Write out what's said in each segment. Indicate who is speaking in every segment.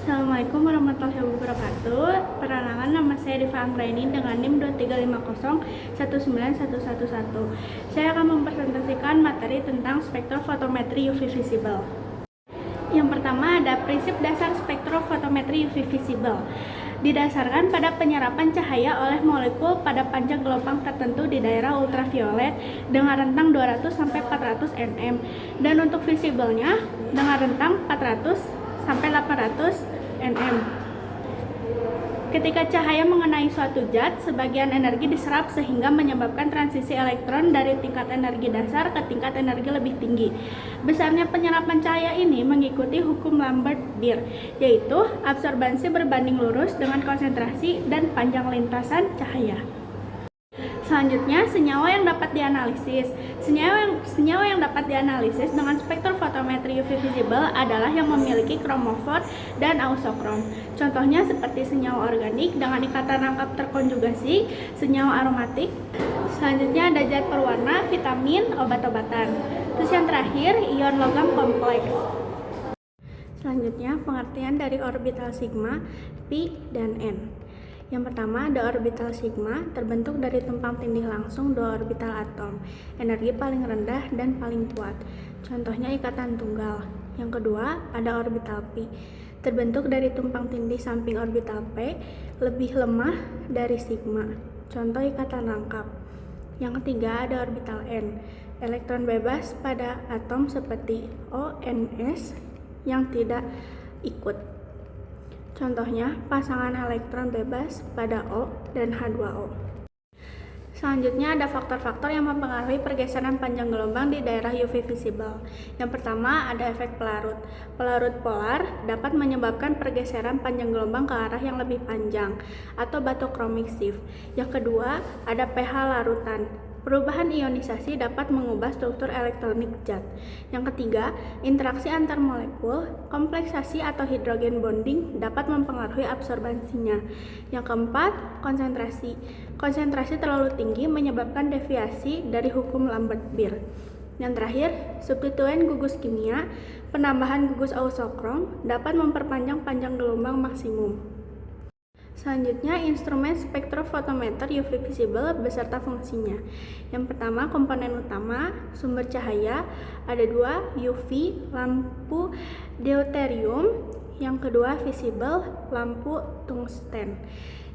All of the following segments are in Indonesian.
Speaker 1: Assalamualaikum warahmatullahi wabarakatuh. Perkenalkan, nama saya Diva Anggraini dengan NIM 235019111. Saya akan mempresentasikan materi tentang spektrofotometri UV visible. Yang pertama ada prinsip dasar spektrofotometri UV visible. Didasarkan pada penyerapan cahaya oleh molekul pada panjang gelombang tertentu di daerah ultraviolet dengan rentang 200 sampai 400 nm, dan untuk visiblenya dengan rentang 400 sampai 800 nm. Ketika cahaya mengenai suatu zat, sebagian energi diserap sehingga menyebabkan transisi elektron dari tingkat energi dasar ke tingkat energi lebih tinggi. Besarnya penyerapan cahaya ini mengikuti hukum Lambert-Beer, yaitu absorbansi berbanding lurus dengan konsentrasi dan panjang lintasan cahaya. Selanjutnya, senyawa yang dapat dianalisis. Senyawa yang dapat dianalisis dengan spektrofotometri UV visible adalah yang memiliki kromofor dan ausokrom. Contohnya seperti senyawa organik dengan ikatan rangkap terkonjugasi, senyawa aromatik. Selanjutnya ada zat berwarna, vitamin, obat-obatan. Terus yang terakhir, ion logam kompleks. Selanjutnya, pengertian dari orbital sigma, pi, dan n. Yang pertama ada orbital sigma, terbentuk dari tumpang tindih langsung dua orbital atom, energi paling rendah dan paling kuat. Contohnya ikatan tunggal. Yang kedua ada orbital pi, terbentuk dari tumpang tindih samping orbital p, lebih lemah dari sigma. Contoh ikatan rangkap. Yang ketiga ada orbital n, elektron bebas pada atom seperti ONS yang tidak ikut. Contohnya, pasangan elektron bebas pada O dan H2O. Selanjutnya ada faktor-faktor yang mempengaruhi pergeseran panjang gelombang di daerah UV visible. Yang pertama ada efek pelarut. Pelarut polar dapat menyebabkan pergeseran panjang gelombang ke arah yang lebih panjang atau batochronic shift. Yang kedua ada pH larutan. Perubahan ionisasi dapat mengubah struktur elektronik zat. Yang ketiga, interaksi antar molekul, kompleksasi atau hidrogen bonding dapat mempengaruhi absorbansinya. Yang keempat, konsentrasi. Konsentrasi terlalu tinggi menyebabkan deviasi dari hukum Lambert-Beer. Yang terakhir, substituen gugus kimia, penambahan gugus ausokrom dapat memperpanjang panjang gelombang maksimum. Selanjutnya, instrumen spektrofotometer UV visible beserta fungsinya. Yang pertama, komponen utama, sumber cahaya, ada dua, UV, lampu deuterium. Yang kedua, visible, lampu tungsten.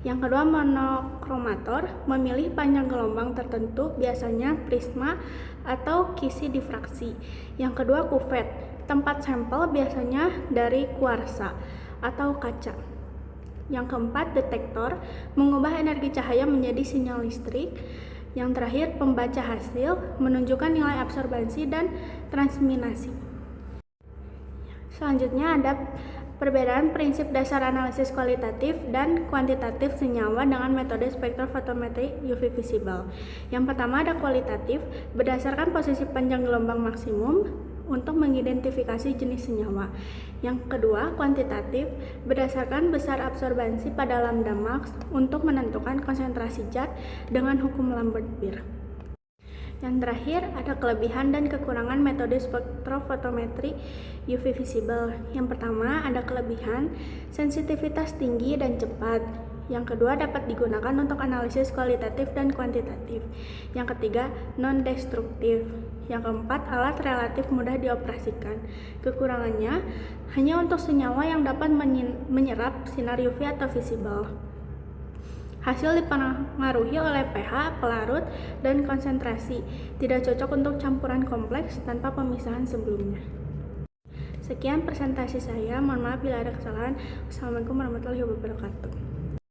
Speaker 1: Yang kedua, monokromator, memilih panjang gelombang tertentu, biasanya prisma atau kisi difraksi. Yang kedua, kuvet, tempat sampel biasanya dari kuarsa atau kaca. Yang keempat, detektor, mengubah energi cahaya menjadi sinyal listrik. Yang terakhir, pembaca hasil, menunjukkan nilai absorbansi dan transminasi. Selanjutnya ada perbedaan prinsip dasar analisis kualitatif dan kuantitatif senyawa dengan metode spektrofotometri UV visible. Yang pertama ada kualitatif, berdasarkan posisi panjang gelombang maksimum untuk mengidentifikasi jenis senyawa. Yang kedua, kuantitatif, berdasarkan besar absorbansi pada lambda max untuk menentukan konsentrasi zat dengan hukum Lambert-Beer. Yang terakhir, ada kelebihan dan kekurangan metode spektrofotometri UV visible. Yang pertama, ada kelebihan, sensitivitas tinggi dan cepat. Yang kedua, dapat digunakan untuk analisis kualitatif dan kuantitatif. Yang ketiga, non-destruktif. Yang keempat, alat relatif mudah dioperasikan. Kekurangannya, hanya untuk senyawa yang dapat menyerap sinar UV atau visible. Hasil dipengaruhi oleh pH, pelarut, dan konsentrasi. Tidak cocok untuk campuran kompleks tanpa pemisahan sebelumnya. Sekian presentasi saya. Mohon maaf bila ada kesalahan. Wassalamualaikum warahmatullahi wabarakatuh.